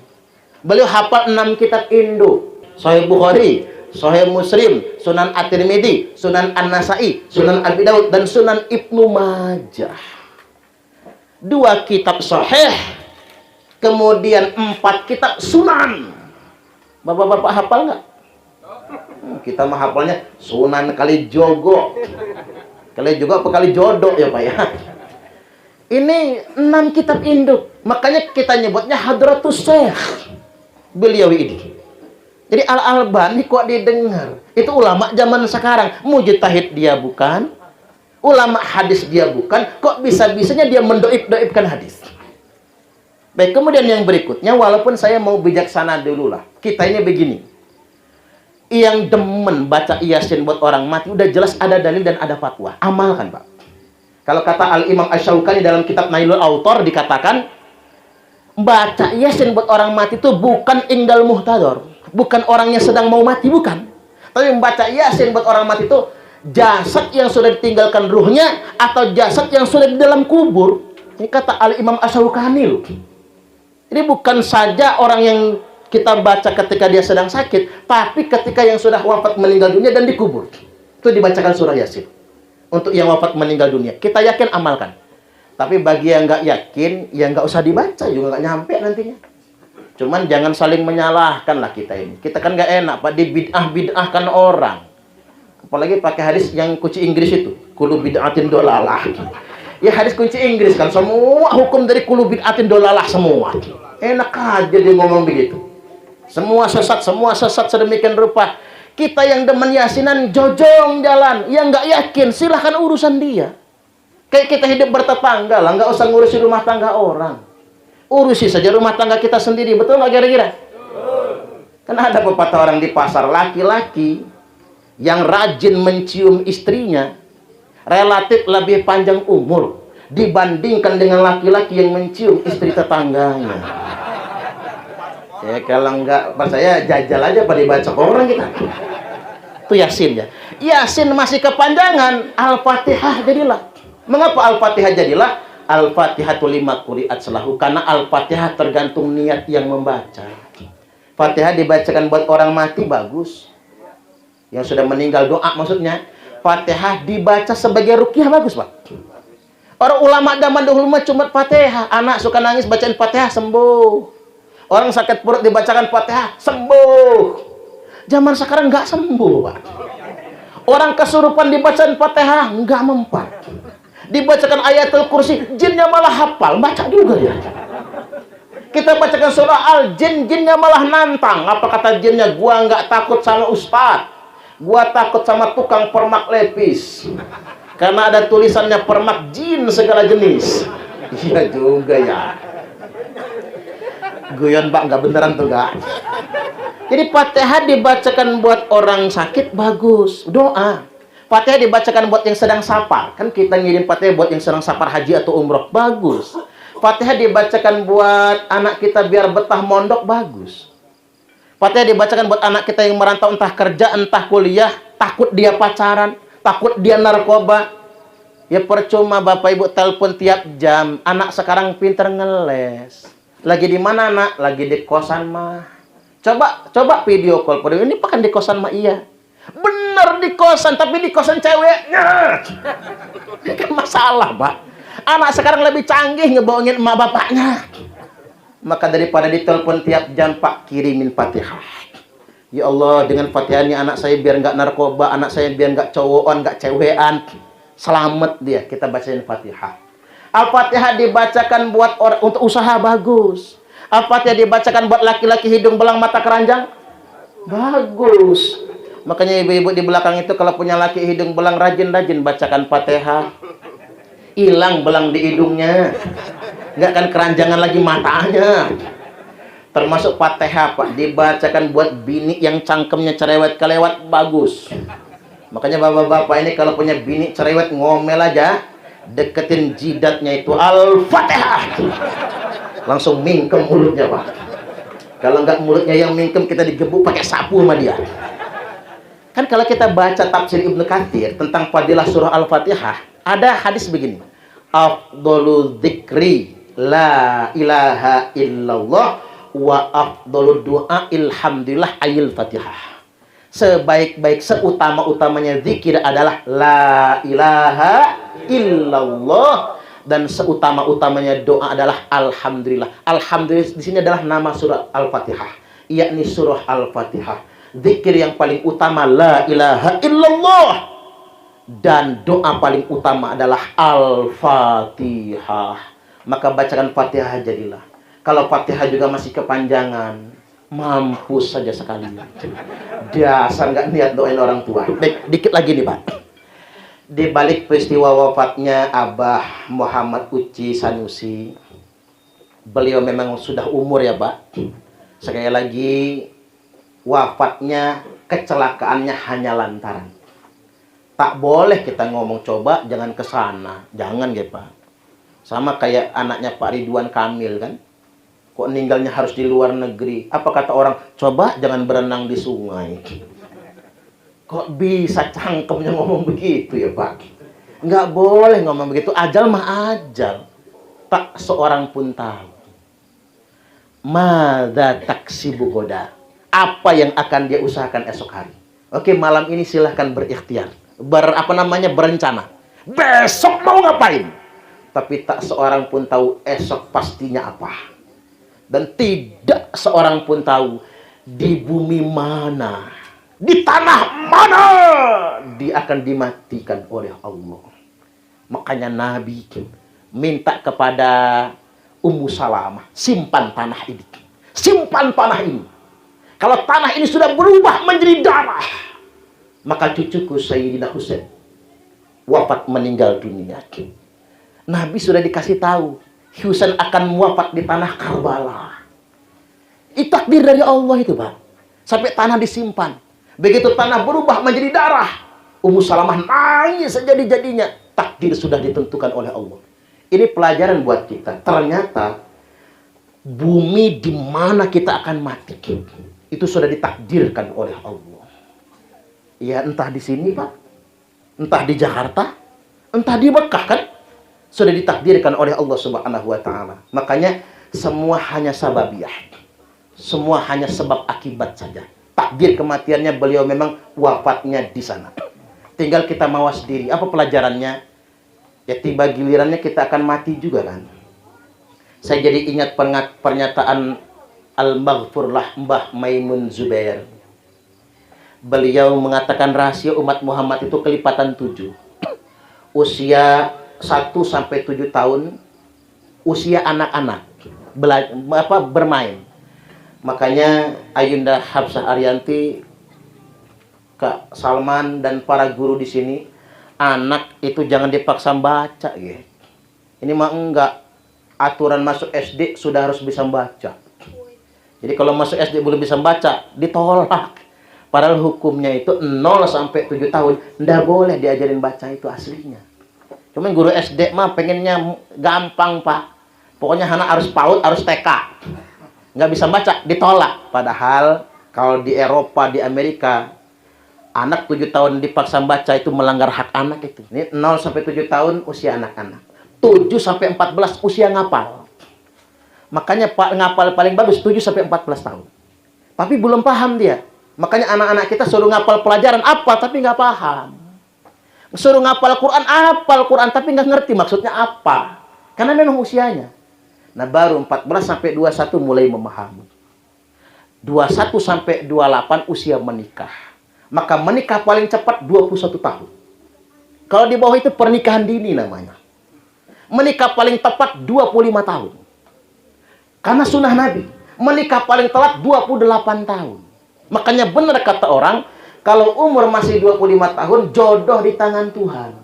Beliau hafal 6 kitab Indo. Sahih Bukhari, Sahih Muslim, Sunan At-Tirmidzi, Sunan An-Nasa'i, Sunan Abi Daud, dan Sunan Ibnu Majah. 2 kitab sahih, kemudian 4 kitab sunan. Bapak-bapak hafal nggak? Kita mah hafalnya Sunan Kalijogo. Kalijogo apa Kalijodo ya Pak ya? Ini 6 kitab induk. Makanya kita nyebutnya Hadratus Syekh beliau ini. Jadi Al-Albani kok didengar? Itu ulama zaman sekarang. Mujtahid dia bukan, ulama hadis dia bukan. Kok bisa-bisanya dia mendoib-doibkan hadis? Baik, kemudian yang berikutnya, walaupun saya mau bijaksana dulu lah. Kita ini begini. Yang demen baca Yasin buat orang mati, udah jelas ada dalil dan ada fatwa. Amalkan, Pak. Kalau kata Al-Imam Asy-Syaukani dalam kitab Nailul Autor dikatakan, baca Yasin buat orang mati itu bukan indal muhtador, bukan orangnya sedang mau mati, bukan. Tapi membaca Yasin buat orang mati itu jasad yang sudah ditinggalkan ruhnya atau jasad yang sudah di dalam kubur. Ini kata Al-Imam Asy-Syaukani loh. Jadi bukan saja orang yang kita baca ketika dia sedang sakit, tapi ketika yang sudah wafat meninggal dunia dan dikubur, itu dibacakan surah Yasin. Untuk yang wafat meninggal dunia, kita yakin amalkan. Tapi bagi yang nggak yakin, ya nggak usah dibaca, juga nggak nyampe nantinya. Cuman jangan saling menyalahkan lah kita ini. Kita kan nggak enak, Pak, dibid'ah-bid'ahkan orang. Apalagi pakai hadis yang kunci Inggris itu, kullu bid'atin dolalah. Ya hadis kunci Inggris kan, semua hukum dari kullu bid'atin dolalah semua. Enak aja dia ngomong begitu. Semua sesat sedemikian rupa. Kita yang demen yasinan jojong jalan, yang nggak yakin silahkan urusan dia. Kayak kita hidup bertetangga lah, nggak usah ngurusi rumah tangga orang. Urusi saja rumah tangga kita sendiri, betul nggak kira-kira? Kan ada pepatah orang di pasar, laki-laki yang rajin mencium istrinya relatif lebih panjang umur dibandingkan dengan laki-laki yang mencium istri tetangganya. Ya kalau nggak percaya jajal aja pada dibaca orang kita. Itu Yasin ya. Yasin masih kepanjangan, Al-Fatihah jadilah. Mengapa Al-Fatihah jadilah? Al-Fatihatu lima quri'at salahu. Karena Al-Fatihah tergantung niat yang membaca. Fatihah dibacakan buat orang mati bagus. Yang sudah meninggal doa maksudnya. Fatihah dibaca sebagai ruqyah bagus, Pak. Orang ulama zaman dahulu mah cuma Fatihah. Anak suka nangis bacain Fatihah sembuh. Orang sakit perut dibacakan Fatihah sembuh. Zaman sekarang nggak sembuh, Pak. Orang kesurupan dibacain Fatihah nggak mempan. Dibacakan ayatul kursi, jinnya malah hafal, baca juga ya. Kita bacakan surah Al-Jin, jinnya malah nantang. Apa kata jinnya? Gua nggak takut sama ustadz, gua takut sama tukang permak lepis. Karena ada tulisannya permak jin segala jenis. Iya juga ya. Guyon Pak, nggak beneran tuh gak. Jadi Fatihah dibacakan buat orang sakit bagus, doa. Fatihah dibacakan buat yang sedang safar. Kan kita ngirim Fatihah buat yang sedang safar haji atau umroh. Bagus. Fatihah dibacakan buat anak kita biar betah mondok. Bagus. Fatihah dibacakan buat anak kita yang merantau entah kerja, entah kuliah. Takut dia pacaran. Takut dia narkoba. Ya percuma Bapak Ibu telepon tiap jam. Anak sekarang pinter ngeles. Lagi di mana nak? Lagi di kosan mah. Coba video call. Ini pakan di kosan mah iya. Bener di kosan, tapi di kosan ceweknya. Kan masalah, Pak. Anak sekarang lebih canggih ngebohongin emak bapaknya. Maka daripada ditelepon tiap jam, Pak, kirimin Fatihah. Ya Allah, dengan Fatihah ini anak saya biar nggak narkoba, anak saya biar nggak cowokan, nggak cewekan. Selamat dia, kita bacain Fatihah. Al-Fatihah dibacakan buat orang untuk usaha bagus. Al-Fatihah dibacakan buat laki-laki hidung belang mata keranjang. Bagus. Makanya ibu-ibu di belakang itu kalau punya laki hidung belang rajin-rajin bacakan Fatihah. Hilang belang di hidungnya. Nggak akan keranjangan lagi matanya. Termasuk Fatihah, Pak, dibacakan buat bini yang cangkemnya cerewet kelewat bagus. Makanya bapak-bapak ini kalau punya bini cerewet ngomel aja, deketin jidatnya itu Al-Fatihah. Langsung mingkem mulutnya, Pak. Kalau nggak mulutnya yang mingkem, kita digebuk pakai sapu sama dia. Kan kalau kita baca tafsir Ibnu Katsir tentang fadilah surah Al-Fatihah, ada hadis begini. Afdhalu dzikri la ilaha illallah wa afdhalu du'a ilhamdulillah ayil Fatihah. Sebaik-baik seutama-utamanya zikir adalah la ilaha illallah dan seutama-utamanya doa adalah alhamdulillah. Alhamdulillah di sini adalah nama surah Al-Fatihah, yakni surah Al-Fatihah. Zikir yang paling utama la ilaha illallah dan doa paling utama adalah Al-Fatihah. Maka bacakan Fatihah jadilah. Kalau Fatihah juga masih kepanjangan, mampus saja sekali. Dasar nggak niat doain orang tua. Baik, dikit lagi nih, Pak. Di balik peristiwa wafatnya Abah Muhammad Uci Sanusi, beliau memang sudah umur ya, Pak. Sekali lagi, wafatnya kecelakaannya hanya lantaran. Tak boleh kita ngomong coba jangan ke sana, jangan ya Pak. Sama kayak anaknya Pak Ridwan Kamil kan. Kok meninggalnya harus di luar negeri? Apa kata orang? Coba jangan berenang di sungai. Kok bisa cangkemnya ngomong begitu ya Pak? Nggak boleh ngomong begitu. Ajal mah ajal. Tak seorang pun tahu. Madza taksibu goda. Apa yang akan dia usahakan esok hari. Oke, malam ini silahkan berikhtiar. Berencana. Besok mau ngapain? Tapi tak seorang pun tahu esok pastinya apa. Dan tidak seorang pun tahu di bumi mana, di tanah mana dia akan dimatikan oleh Allah. Makanya Nabi minta kepada Ummu Salamah, simpan tanah ini. Simpan tanah ini. Kalau tanah ini sudah berubah menjadi darah, maka cucuku Sayyidina Husain wafat meninggal dunia. Nabi sudah dikasih tahu, Husain akan wafat di tanah Karbala. Itu takdir dari Allah itu, Pak. Sampai tanah disimpan. Begitu tanah berubah menjadi darah, Ummu Salamah nangis sejadi-jadinya. Takdir sudah ditentukan oleh Allah. Ini pelajaran buat kita. Ternyata bumi di mana kita akan mati itu sudah ditakdirkan oleh Allah. Ya, entah di sini, Pak, entah di Jakarta, entah di Mekah, kan sudah ditakdirkan oleh Allah Subhanahu wa taala. Makanya semua hanya sababiyah. Semua hanya sebab akibat saja. Takdir kematiannya beliau memang wafatnya di sana. Tinggal kita mawas diri. Apa pelajarannya? Ya, tiba gilirannya kita akan mati juga, kan. Saya jadi ingat pernyataan Al-Maghfurlah Mbah Maimun Zubair. Beliau mengatakan rahasia umat Muhammad itu kelipatan 7. Usia 1 sampai 7 tahun, usia anak-anak bermain. Makanya Ayunda Hafsah Ariyanti, Kak Salman dan para guru di sini, anak itu jangan dipaksa baca, ya. Ini mah enggak. Aturan masuk SD sudah harus bisa baca. Jadi kalau masuk SD belum bisa baca, ditolak. Padahal hukumnya itu 0 sampai 7 tahun. Nggak boleh diajarin baca, itu aslinya. Cuman guru SD mah pengennya gampang, Pak. Pokoknya anak harus PAUD, harus TK. Nggak bisa baca, ditolak. Padahal kalau di Eropa, di Amerika, anak 7 tahun dipaksa baca itu melanggar hak anak itu. Ini 0 sampai 7 tahun usia anak-anak. 7 sampai 14 usia ngapal. Makanya ngapal paling bagus 7 sampai 14 tahun. Tapi belum paham dia. Makanya anak-anak kita suruh ngapal pelajaran apa tapi nggak paham. Suruh ngapal Quran, apal Quran tapi nggak ngerti maksudnya apa. Karena memang usianya. Nah, baru 14 sampai 21 mulai memahami. 21 sampai 28 usia menikah. Maka menikah paling cepat 21 tahun. Kalau di bawah itu pernikahan dini namanya. Menikah paling tepat 25 tahun. Karena sunnah Nabi. Menikah paling telat 28 tahun. Makanya benar kata orang, kalau umur masih 25 tahun, jodoh di tangan Tuhan.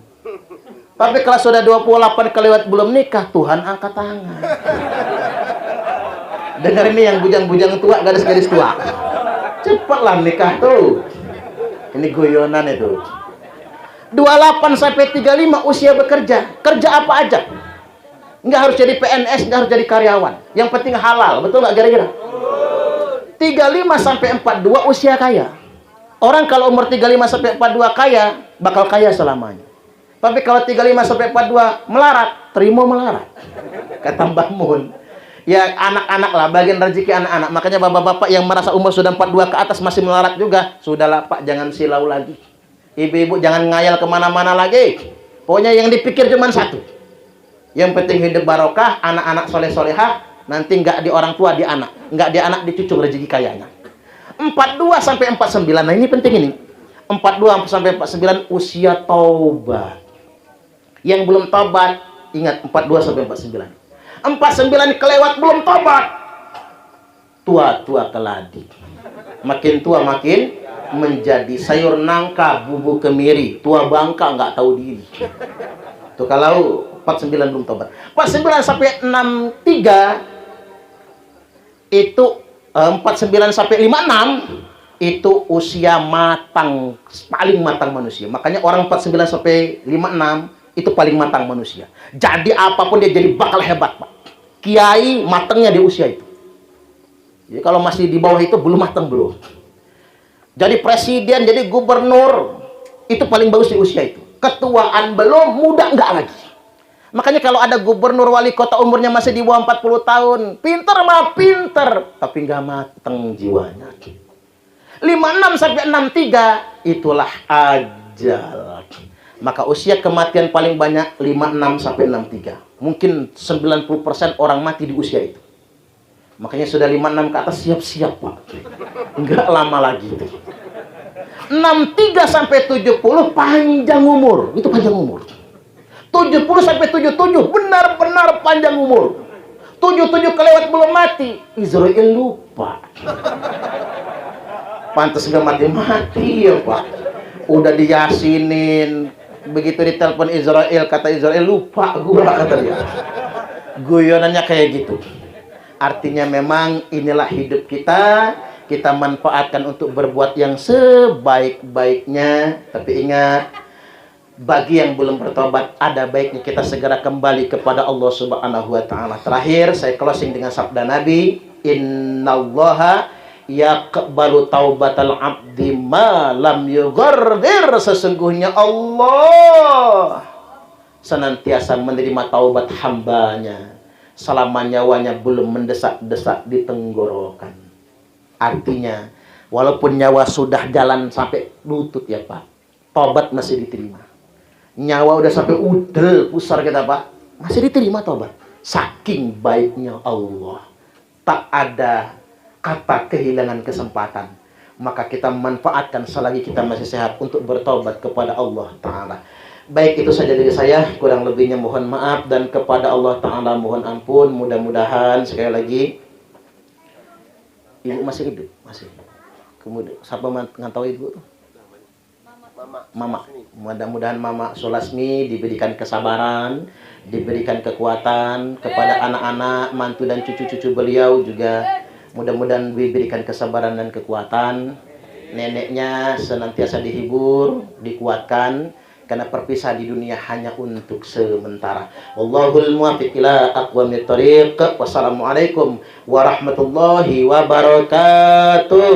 Tapi kalau sudah 28 kelewat belum nikah, Tuhan angkat tangan. Dengar ini yang bujang-bujang tua, gadis-gadis tua. Cepatlah nikah tuh. Ini guyonan itu. 28 sampai 35 usia bekerja. Kerja apa aja. Nggak harus jadi PNS, nggak harus jadi karyawan. Yang penting halal. Betul nggak kira-kira? 35 sampai 42 usia kaya. Orang kalau umur 35 sampai 42 kaya, bakal kaya selamanya. Tapi kalau 35 sampai 42 melarat, terima melarat. Kata Mbah Mun. Ya anak-anak lah, bagian rezeki anak-anak. Makanya bapak-bapak yang merasa umur sudah 42 ke atas masih melarat juga, sudahlah Pak, jangan silau lagi. Ibu-ibu jangan ngayal kemana-mana lagi. Pokoknya yang dipikir cuma satu. Yang penting hidup barokah, anak-anak soleh-solehah, nanti nggak di orang tua, di anak. Nggak di anak, dicucung rezeki kayanya. 42 sampai 49, nah ini penting ini. 42 sampai 49 usia taubat. Yang belum taubat, ingat 42 sampai 49. 49 kelewat belum tobat, tua-tua keladi. Makin tua makin menjadi sayur nangka bumbu kemiri, tua bangka nggak tahu diri. Tuh kalau 49 belum tobat. 49 sampai 63 itu 49 sampai 56 itu usia matang, paling matang manusia. Makanya orang 49 sampai 56 itu paling matang manusia. Jadi apapun dia jadi bakal hebat, Pak. Kiai matangnya di usia itu. Jadi kalau masih di bawah itu belum matang belum. Jadi presiden, jadi gubernur itu paling bagus di usia itu. Ketuaan belum, muda enggak lagi. Makanya kalau ada gubernur wali kota umurnya masih di bawah 40 tahun, pinter mah pinter, tapi nggak mateng jiwanya. 56 sampai 63 itulah ajal. Maka usia kematian paling banyak 56 sampai 63. Mungkin 90% orang mati di usia itu. Makanya sudah 56 ke atas siap-siap, Pak. Nggak lama lagi itu. 63 sampai 70 panjang umur. Itu panjang umur. 70 sampai 77 benar-benar panjang umur. 77 kelewat belum mati, Israel lupa. Pantas nggak mati-mati ya, Pak. Udah diyasinin, begitu ditelepon Israel, kata Israel lupa gua, kata dia. Guyonannya kayak gitu. Artinya memang inilah hidup kita. Kita manfaatkan untuk berbuat yang sebaik-baiknya. Tapi ingat, bagi yang belum bertobat, ada baiknya kita segera kembali kepada Allah Subhanahu wa taala. Terakhir, saya closing dengan sabda Nabi, "Innallaha yaqbalu taubatal abdi ma lam yughargir." Sesungguhnya Allah senantiasa menerima taubat hambanya selama nyawanya belum mendesak-desak di tenggorokan. Artinya, walaupun nyawa sudah jalan sampai lutut ya Pak, taubat masih diterima. Nyawa udah sampai udel pusar kita Pak, masih diterima taubat. Saking baiknya Allah, tak ada kata kehilangan kesempatan. Maka kita manfaatkan selagi kita masih sehat untuk bertobat kepada Allah Ta'ala. Baik, itu saja dari saya. Kurang lebihnya mohon maaf, dan kepada Allah Ta'ala mohon ampun. Mudah-mudahan sekali lagi, ibu masih hidup, masih. Kemudian siapa ngantau ibu tuh? Mama. Mudah-mudahan Mama Sulasmi diberikan kesabaran, diberikan kekuatan kepada anak-anak, mantu dan cucu-cucu beliau juga. Mudah-mudahan diberikan kesabaran dan kekuatan. Neneknya senantiasa dihibur, dikuatkan, karena perpisahan di dunia hanya untuk sementara. Wallahul muwaffiq ila aqwamit thoriq. Wassalamualaikum warahmatullahi wabarakatuh.